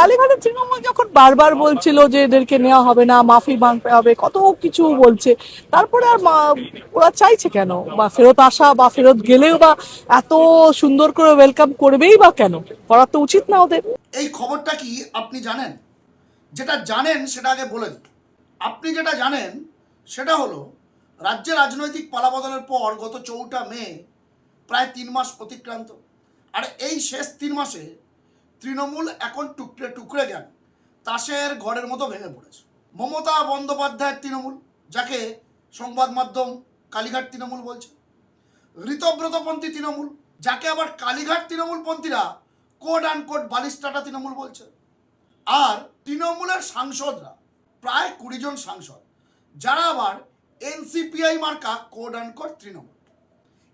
কালীঘাটের তৃণমূল যখন বারবার বলছিল যে এদেরকে নেওয়া হবে না, মাফি মাংতে হবে, কত কিছু বলছে, তারপরে আর ওরা চাইছে কেন? বা ফেরত আসা, বা ফেরত গেলেও বা এত সুন্দর করে ওয়েলকাম করবেই বা কেন? করা তো উচিত না ওদের। এই খবরটা কি আপনি জানেন? যেটা জানেন সেটা আগে বলে দিই। আপনি যেটা জানেন সেটা হলো, রাজ্যে রাজনৈতিক পালাবদলের পর গত 4টা মে প্রায় 3 মাস অতিক্রান্ত। আর এই শেষ 3 মাসে তৃণমূল এখন টুকরে টুকরে গেল তাসের ঘরের মতো ভেঙে পড়েছে। মমতা বন্দ্যোপাধ্যায়ের তৃণমূল, যাকে সংবাদ মাধ্যম কালীঘাট তৃণমূল বলছে, ঋতব্রতপন্থী তৃণমূল, যাকে আবার কালীঘাট তৃণমূলপন্থীরা কোড অ্যান্ড কোড বালিশটাটা তৃণমূল বলছে, আর তৃণমূলের সাংসদরা প্রায় 20 জন সাংসদ, যারা আবার এনসিপিআই মার্কা কোড অ্যান্ড কোড তৃণমূল।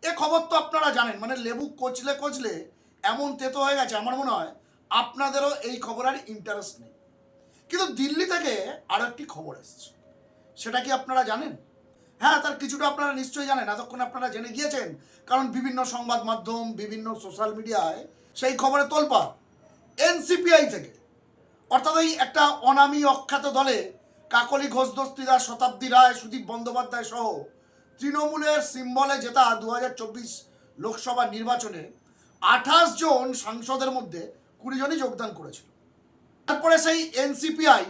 এ খবর তো আপনারা জানেন, মানে লেবু কচলে কচলে এমন তেতো হয়ে গেছে, আমার মনে হয় আপনাদেরও এই খবরের ইন্টারেস্ট নেই। কিন্তু দিল্লি থেকে আরও একটি খবর এসছে, সেটা কি আপনারা জানেন? হ্যাঁ, তার কিছুটা আপনারা নিশ্চয়ই জানেন, এতক্ষণ আপনারা জেনে গিয়েছেন, কারণ বিভিন্ন সংবাদ মাধ্যম, বিভিন্ন সোশ্যাল মিডিয়ায় সেই খবরে তোলপাড়। এনসিপিআই থেকে, অর্থাৎ ওই একটা অনামী অখ্যাত দলে কাকলি ঘোষ দস্তিদার, শতাব্দী রায়, সুদীপ বন্দ্যোপাধ্যায় সহ তৃণমূলের সিম্বলে জেতা 2024 লোকসভা নির্বাচনে 28 জন সাংসদের মধ্যে 20 জনই যোগদান করেছিল। তারপরে সেই এনসিপিআই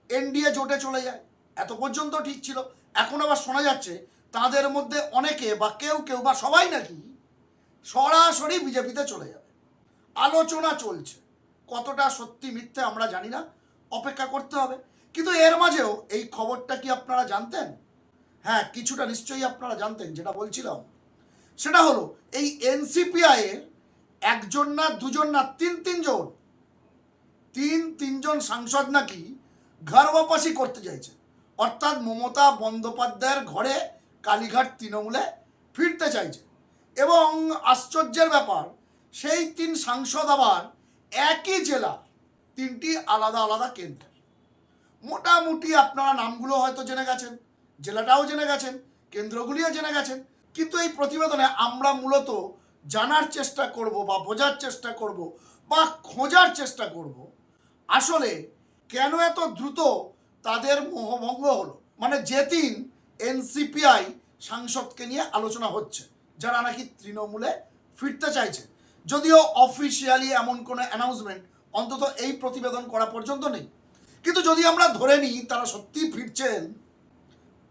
এনডিএ জোটে চলে যায়। এত পর্যন্ত ঠিক ছিল। এখন আবার শোনা যাচ্ছে তাদের মধ্যে অনেকে বা কেউ কেউ বা সবাই নাকি সরাসরি বিজেপিতে চলে যাবে। আলোচনা চলছে, কতটা সত্যি মিথ্যে আমরা জানি না, অপেক্ষা করতে হবে। কিন্তু এর মাঝেও এই খবরটা কি আপনারা জানতেন? হ্যাঁ, কিছুটা নিশ্চয়ই আপনারা জানতেন। যেটা বলছিলাম সেটা হলো, এই এনসিপিআই এর একজন না, দুজন না, তিনজন সাংসদ নাকি ঘর বাপাসি করতে চাইছে, অর্থাৎ মমতা বন্দ্যোপাধ্যায়ের ঘরে কালীঘাট তৃণমূলে ফিরতে চাইছে। এবং আশ্চর্যের ব্যাপার, সেই 3 সাংসদ আবার একই জেলা, 3টি আলাদা আলাদা কেন্দ্র। মোটামুটি আপনারা নামগুলো হয়তো জেনে গেছেন, জেলাটাও জেনে গেছেন, কেন্দ্রগুলিও জেনে গেছেন। কিন্তু এই প্রতিবেদনে আমরা মূলত জানার চেষ্টা করব, বা বোঝার চেষ্টা করব, বা খোঁজার চেষ্টা করব, আসলে কেন এত দ্রুত তাদের মোহভঙ্গ হলো। মানে যে 3 এনসিপিআই সাংসদকে নিয়ে আলোচনা হচ্ছে, যারা নাকি তৃণমূলে ফিরতে চাইছে, যদিও অফিসিয়ালি এমন কোনো অ্যানাউন্সমেন্ট অন্তত এই প্রতিবেদন করা পর্যন্ত নেই। কিন্তু যদি আমরা ধরে নিই তারা সত্যিই ফিরছেন,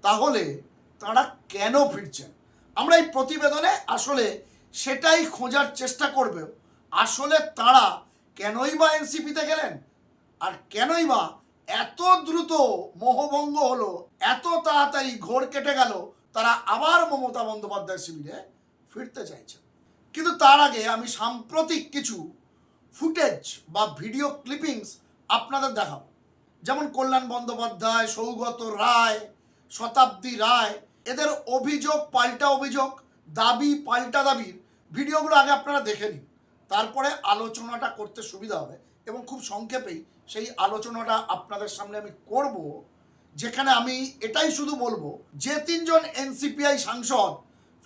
তাহলে তারা কেন ফিরছেন আমরা এই প্রতিবেদনে আসলে সেটাই খোঁজার চেষ্টা করব। আসলে তারা কেনই বা এনসিপিতে গেলেন, আর কেনই বা এত দ্রুত মোহভঙ্গ হলো, এত তাড়াতাড়ি ঘোর কেটে গেল, তারা আবার মমতা বন্দ্যোপাধ্যায় শিবিরে ফিরতে চাইছেন। কিন্তু তার আগে আমি সাম্প্রতিক কিছু ফুটেজ বা ভিডিও ক্লিপিংস আপনাদের দেখাবো। যেমন কল্যাণ বন্দ্যোপাধ্যায়, সৌগত রায়, শতাব্দী রায়, এদের অভিযোগ পাল্টা অভিযোগ, দাবি পাল্টা দাবির ভিডিওগুলো আগে আপনারা দেখে নিন, তারপরে আলোচনাটা করতে সুবিধা হবে। এবং খুব সংক্ষেপেই সেই আলোচনাটা আপনাদের সামনে আমি করব, যেখানে আমি এটাই শুধু বলবো যে 3 জন এনসিপিআই সাংসদ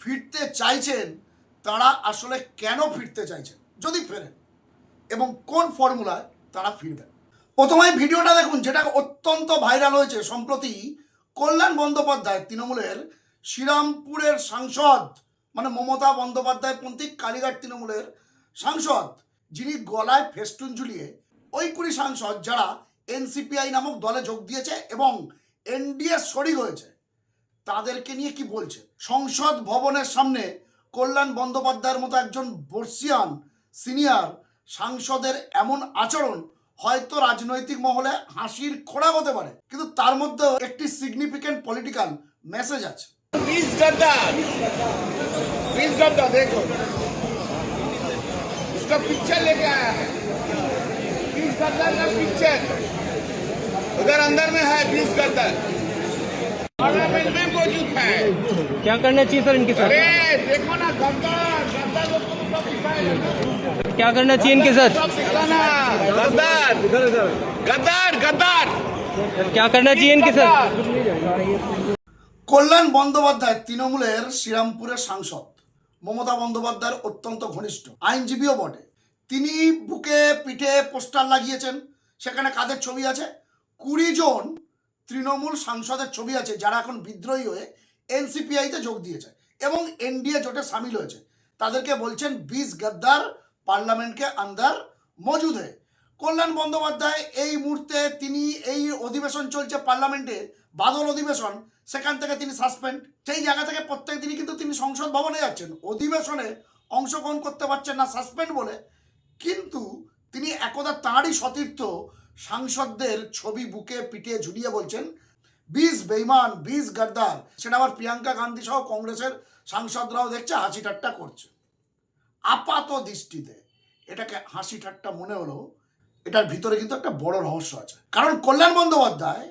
ফিরতে চাইছেন, তারা আসলে কেন ফিরতে চাইছেন, যদি ফেরেন, এবং কোন ফর্মুলায় তারা ফিরবেন। প্রথমে ভিডিওটা দেখুন, যেটা অত্যন্ত ভাইরাল হয়েছে সম্প্রতি। কল্যাণ বন্দ্যোপাধ্যায় তৃণমূলের শ্রীরামপুরের সাংসদ, মানে মমতা বন্দ্যোপাধ্যায় পন্থী কালীঘাট তৃণমূলের সাংসদ, যিনি গলায় ফেস্টুন ঝুলিয়ে ওই 20 সাংসদ যারা এনসিপিআই নামক দলে যোগ দিয়েছে এবং এনডিএ শরিক হয়েছে, তাদেরকে নিয়ে কি বলছে। সংসদ ভবনের সামনে কল্যাণ বন্দ্যোপাধ্যায়ের মতো একজন বর্ষিয়ান সিনিয়র সাংসদের এমন আচরণ হয়তো রাজনৈতিক মহলে হাসির খোরাক হতে পারে, কিন্তু তার মধ্যে একটি সিগনিফিকেন্ট পলিটিক্যাল মেসেজ আছে। प्लीज गद्दार देखो, इसका पिक्चर लेके आया है। प्लीज गद्दार का पिक्चर उधर अंदर में है। प्लीज गद्दार पार्लियामेंट में मौजूद है। क्या करना चाहिए सर इनके साथ? अरे देखो ना, गद्दार गद्दार लोग को सब दिखाएगा। क्या करना चाहिए इनके साथ? सब दिखाना, गद्दार गद्दार गद्दार क्या करना चाहिए इनके साथ? কল্যাণ বন্দ্যোপাধ্যায় তৃণমূলের শ্রীরামপুরের সাংসদ, মমতা বন্দ্যোপাধ্যায়ের অত্যন্ত ঘনিষ্ঠ, আইনজীবীও বটে। তিনি বুকে পিঠে পোস্টার লাগিয়েছেন সেখানে কাদের ছবি আছে? 20 জন তৃণমূল সাংসদের ছবি আছে যারা এখন বিদ্রোহী হয়ে এনসিপিআইতে যোগ দিয়েছে এবং এনডিএ জোটে সামিল হয়েছে। তাদেরকে বলছেন 20 গদ্দার পার্লামেন্ট কে আন্দার মজুদ है। কল্যাণ বন্দ্যোপাধ্যায় এই মুহূর্তে তিনি এই অধিবেশন চলছে পার্লামেন্টে, বাদল অধিবেশন, সেখান থেকে তিনি সাসপেন্ড। সেই জায়গা থেকে প্রত্যেক দিনই কিন্তু তিনি সংসদ ভবনে যাচ্ছেন, অধিবেশনে অংশগ্রহণ করতে পারছেন না সাসপেন্ড বলে। কিন্তু তিনি একদা তাঁরই সতীর্থ সাংসদদের ছবি বুকে পিটিয়ে ঝুলিয়ে বলছেন 20 বেঈমান, 20 গদ্দার। সেটা আবার প্রিয়াঙ্কা গান্ধী সহ কংগ্রেসের সাংসদরাও দেখছে, হাসি ঠাট্টা করছে। আপাত দৃষ্টিতে এটাকে হাসি ঠাট্টা মনে হলো, এটার ভিতরে কিন্তু একটা বড় রহস্য আছে। কারণ কল্যাণ বন্দ্যোপাধ্যায়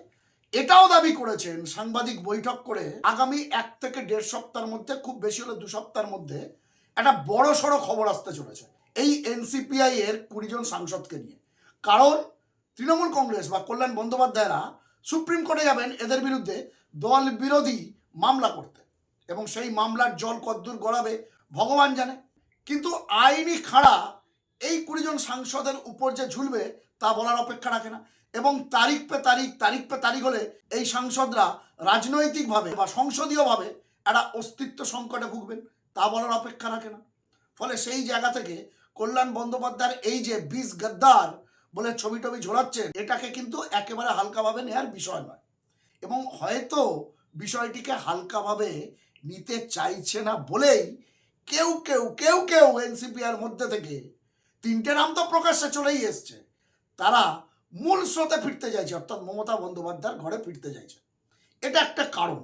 এটাও দাবি করেছেন সাংবাদিক বৈঠক করে আগামী 1 থেকে 1.5 সপ্তাহের মধ্যে, খুব বেশি হলে 2 সপ্তাহের মধ্যে একটা বড় সড়ো খবর আসতে চলেছে এই এনসিপিআই এর 20 জন সাংসদকে নিয়ে। কারণ তৃণমূল কংগ্রেস বা কল্যাণ বন্দ্যোপাধ্যায়রা সুপ্রিম কোর্টে যাবেন এদের বিরুদ্ধে দল বিরোধী মামলা করতে, এবং সেই মামলার জল কদ্দূর গড়াবে ভগবান জানে। কিন্তু আইনি খাড়া এই 20 জন সাংসদের উপর যে ঝুলবে তা বলার অপেক্ষা রাখে না, এবং তারিখ পে তারিখ হলে এই সাংসদরা রাজনৈতিকভাবে বা সংসদীয়ভাবে একটা অস্তিত্ব সংকটে ভুগবেন, তা বলার অপেক্ষা রাখে না। ফলে সেই জায়গা থেকে কল্যাণ বন্দ্যোপাধ্যায়ের এই যে 20 গদ্দার বলে ছবি টবি ঝোলাচ্ছেন, এটাকে কিন্তু একেবারে হালকাভাবে নেওয়ার বিষয় নয়, এবং হয়তো বিষয়টিকে হালকাভাবে নিতে চাইছে না বলেই কেউ কেউ এনসিপিআর মধ্যে থেকে 3টে নাম তো প্রকাশ্যে চলেই এসছে, তারা মূল স্রোতে ফিরতে চাইছে, অর্থাৎ মমতা বন্দ্যোপাধ্যায়ের ঘরে ফিরতে চাইছে। এটা একটা কারণ,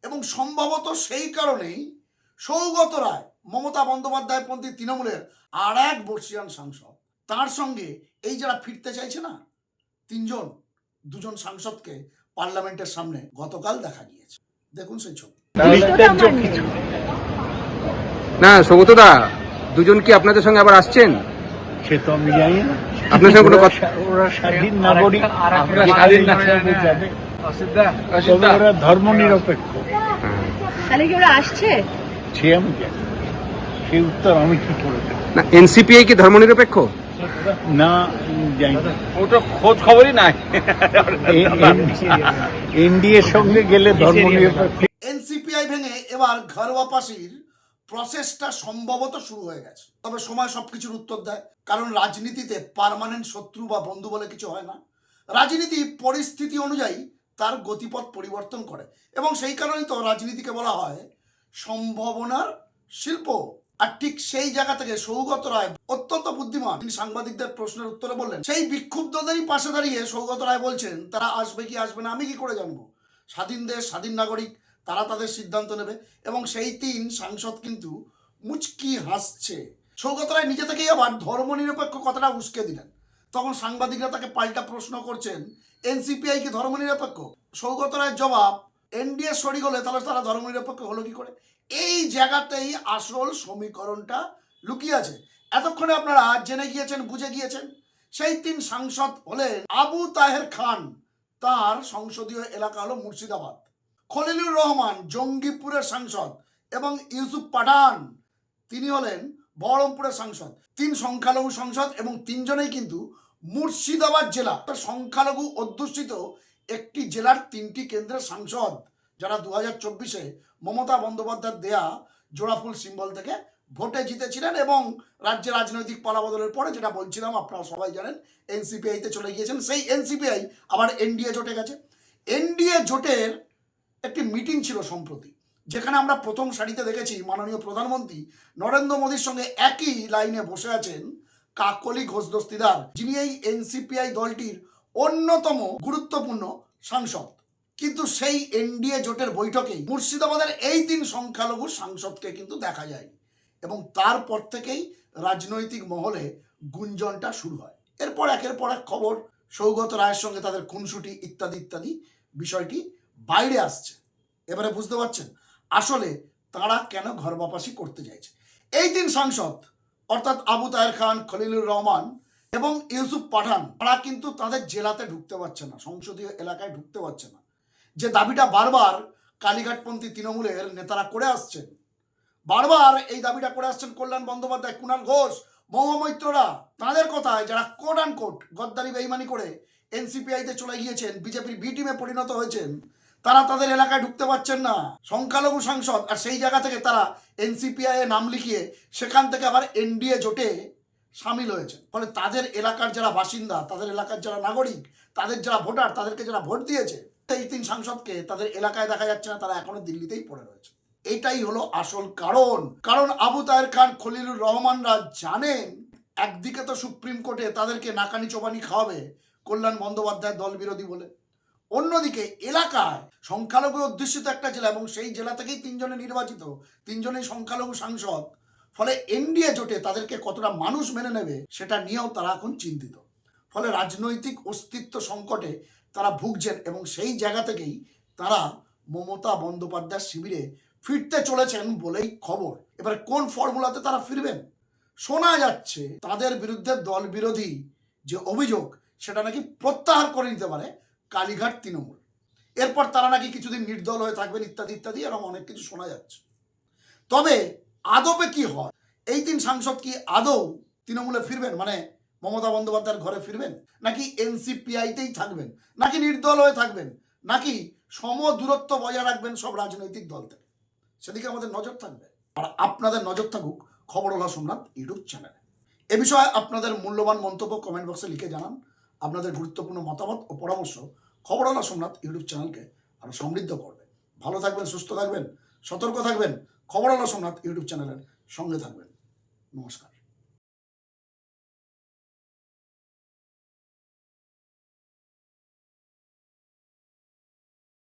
এবং সম্ভবত সেই কারণেই সৌগত রায়, মমতা বন্দ্যোপাধ্যায় পন্থী তৃণমূলের আর এক বর্ষিয়ান সাংসদ, তার সঙ্গে এই যারা ফিরতে চাইছে না 3 জন, 2 জন সাংসদকে পার্লামেন্টের সামনে গতকাল দেখা গিয়েছে। দেখুন সেই ছবি। না সৌগতদা, 2 জন কি আপনাদের সঙ্গে আবার আসছেন? সে তো আমি জানি না। আপনার সঙ্গে কোনো কথা? ওরা স্বাধীন নাগরিক, তবে ওরা ধর্ম নিরপেক্ষ। তাহলে কি ওরা আসছে? সে আমি জানি, সেই উত্তর আমি কি করে দেব? না, এনসিপিআই কি ধর্মনিরপেক্ষ? না, জানি না। ওটা খোঁজ খবরই নাই। এনডিএর সঙ্গে গেলে ধর্ম নিরপেক্ষ। এনসিপিআই ভেঙে এবার ঘর ওয়াপাসির প্রসেসটা সম্ভবত শুরু হয়ে গেছে, তবে সময় সবকিছুর উত্তর দেয়। কারণ রাজনীতিতে পার্মানেন্ট শত্রু বা বন্ধু বলে কিছু হয় না, রাজনীতি পরিস্থিতি অনুযায়ী তার গতিপথ পরিবর্তন করে, এবং সেই কারণেই তো রাজনীতিকে বলা হয় সম্ভাবনার শিল্প। আর ঠিক সেই জায়গা থেকে সৌগত রায় অত্যন্ত বুদ্ধিমান, তিনি সাংবাদিকদের প্রশ্নের উত্তরে বললেন, সেই বিক্ষুব্ধদেরই পাশে দাঁড়িয়ে সৌগত রায় বলছেন তারা আসবে কি আসবে না আমি কি করে জানবো, স্বাধীন দেশ, স্বাধীন নাগরিক, তারা তাদের সিদ্ধান্ত নেবে। এবং সেই 3 সাংসদ কিন্তু মুচকি হাসছে। সৌগত রায় নিজে থেকেই আবার ধর্মনিরপেক্ষ কথাটা উস্কে দিলেন। তখন সাংবাদিকরা তাকে পাল্টা প্রশ্ন করছেন, এনসিপিআই কি ধর্মনিরপেক্ষ? সৌগত রায়ের জবাব, এনডিএ শরিক হলে তাহলে তারা ধর্মনিরপেক্ষ হলো কি করে? এই জায়গাতেই আসল সমীকরণটা লুকিয়ে আছে। এতক্ষণে আপনারা জেনে গিয়েছেন, বুঝে গিয়েছেন। সেই 3 সাংসদ হলেন আবু তাহের খান, তার সংসদীয় এলাকা হলো মুর্শিদাবাদ; খলিলুর রহমান, জঙ্গিপুরের সাংসদ; এবং ইউসুফ পাঠান, তিনি হলেন বহরমপুরের সাংসদ। 3 সংখ্যালঘু সাংসদ, এবং 3 জনেই কিন্তু মুর্শিদাবাদ জেলা, সংখ্যালঘু অধ্যুষিত একটি জেলার 3টি কেন্দ্রের সাংসদ, যারা 2024-এ মমতা বন্দ্যোপাধ্যায়ের দেয়া জোড়াফুল সিম্বল থেকে ভোটে জিতেছিলেন, এবং রাজ্যে রাজনৈতিক পালাবদলের পরে, যেটা বলছিলাম আপনারা সবাই জানেন, এনসিপিআইতে চলে গিয়েছেন। সেই এনসিপিআই আবার এনডিএ জোটে গেছে। এনডিএ জোটের একটি মিটিং ছিল সম্প্রতি, যেখানে আমরা প্রথম সারিতে দেখেছি মাননীয় প্রধানমন্ত্রী নরেন্দ্র মোদীর সঙ্গে একই লাইনে বসে আছেন কাকলি ঘোষ দস্তিদার, যিনি এই এনসিপিআই দলটির অন্যতম গুরুত্বপূর্ণ সাংসদ। কিন্তু সেই এনডিএ জোটের বৈঠকেই মুর্শিদাবাদের এই 3 সংখ্যালঘু সাংসদকে কিন্তু দেখা যায়নি, এবং তারপর থেকেই রাজনৈতিক মহলে গুঞ্জনটা শুরু হয়। এরপর একের পর এক খবর, সৌগত রায়ের সঙ্গে তাদের খুনসুটি ইত্যাদি ইত্যাদি বিষয়টি বাইরে আসছে। এবারে বুঝতে পারছেন আসলে তারা কেন ঘর বাপাসি করতে চাইছে। এই 3 সাংসদ অর্থাৎ আবু তাহের খান, খলিলুর রহমান এবং ইউসুফ পাঠান, তারা কিন্তু তাদের জেলাতে ঢুকতে পারছে না, সংসদীয় এলাকায় ঢুকতে পারছে না। যে দাবিটা বারবার কালীঘাটপন্থী তৃণমূলের নেতারা করে আসছেন, বারবার এই দাবিটা করে আসছেন কল্যাণ বন্দ্যোপাধ্যায়, কুণাল ঘোষ, মৌমৈত্ররা তাদের কথায় যারা কোট অ্যান্ড কোট গদ্দারি বেইমানি করে এনসিপিআইতে চলে গিয়েছেন, বিজেপির বি টিমে পরিণত হয়েছেন, তারা তাদের এলাকায় ঢুকতে পারছেন না। সংখ্যালঘু সাংসদ, আর সেই জায়গা থেকে তারা এনসিপিআই এ নাম লিখিয়ে সেখান থেকে আবার এনডিএ জোটে সামিল হয়েছেন। ফলে তাদের এলাকার যারা বাসিন্দা, তাদের এলাকার যারা নাগরিক, তাদের যারা ভোটার, তাদেরকে যারা ভোট দিয়েছে, এই 3 সাংসদকে তাদের এলাকায় দেখা যাচ্ছে না, তারা এখনো দিল্লিতেই পড়ে রয়েছে। এটাই হলো আসল কারণ আবু তাহের খান, খলিলুর রহমানরা জানেন একদিকে তো সুপ্রিম কোর্টে তাদেরকে নাকানি চোবানি খাওয়াবে কল্যাণ বন্দ্যোপাধ্যায় দল বিরোধী বলে, অন্যদিকে এলাকায় সংখ্যালঘু অধ্যুষিত একটা জেলা এবং সেই জেলা থেকেই 3 জনে নির্বাচিত, 3 জনেই সংখ্যালঘু সাংসদ। ফলে এনডিএ জোটে তাদেরকে কতটা মানুষ মেনে নেবে সেটা নিয়েও তারা এখন চিন্তিত। ফলে রাজনৈতিক অস্তিত্ব সংকটে তারা ভুগছেন এবং সেই জায়গা থেকেই তারা মমতা বন্দ্যোপাধ্যায় শিবিরে ফিরতে চলেছেন বলেই খবর। এবার কোন ফর্মুলাতে তারা ফিরবেন? শোনা যাচ্ছে তাদের বিরুদ্ধে দল বিরোধী যে অভিযোগ সেটা নাকি প্রত্যাহার করে নিতে পারে কালীঘাট তৃণমূল। এরপর তারা নাকি কিছুদিন নির্দল হয়ে থাকবেন ইত্যাদি ইত্যাদি, এরকম অনেক কিছু শোনা যাচ্ছে। তবে আদপে কি হয়? এই 3 সাংসদ কি আদৌ তৃণমূলে ফিরবেন, মানে মমতা বন্দ্যোপাধ্যায়ের ঘরে ফিরবেন, নাকি এনসিপিআইতেই থাকবেন, নাকি নির্দল হয়ে থাকবেন, নাকি সম দূরত্ব বজায় রাখবেন সব রাজনৈতিক দল থেকে? সেদিকে আমাদের নজর থাকবে। আর আপনাদের নজর থাকুক খবরওয়ালা সোমনাথ ইউটিউব চ্যানেলে। এ বিষয়ে আপনাদের মূল্যবান মন্তব্য কমেন্ট বক্সে লিখে জানান। আপনাদের গুরুত্বপূর্ণ মতামত ও পরামর্শ খবরওয়ালা সোমনাথ ইউটিউব চ্যানেলকে আরও সমৃদ্ধ করবে। ভালো থাকবেন, সুস্থ থাকবেন, সতর্ক থাকবেন। খবরওয়ালা সোমনাথ ইউটিউব চ্যানেলের সঙ্গে থাকবেন। নমস্কার।